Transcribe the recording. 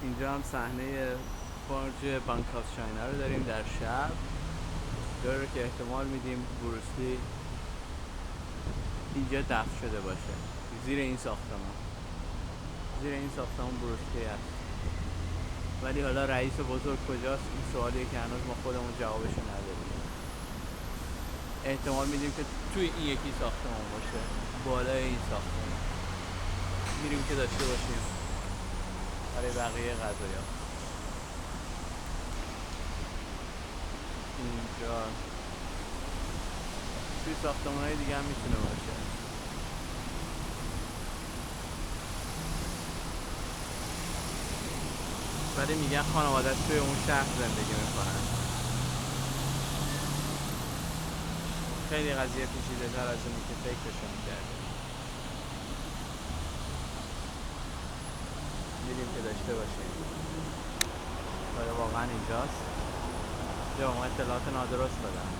اینجا هم صحنه برج بانکاک چاینا رو داریم در شب، جایی رو که احتمال میدیم بروسلی اینجا دفن شده باشه. زیر این ساختمان بروسلی هست. ولی حالا رئیس بزرگ کجاست؟ این سوالیه که هنوز ما خودمون جوابشو نداریم. احتمال میدیم که توی این یکی ساختمان باشه، بالای این ساختمان. میریم که داشته باشیم برای بقیه قضایا. اینجا توی ساختمان‌های دیگه هم میتونه باشه. ولی میگن خانواده‌اش توی اون شهر زندگی میکنن. خیلی قضیه پیچیده تر از اونی که فکرشو میکرده. میریم که داشته باشیم. آره واقعا اینجاست. یا ما اطلاعات نادرست دادم.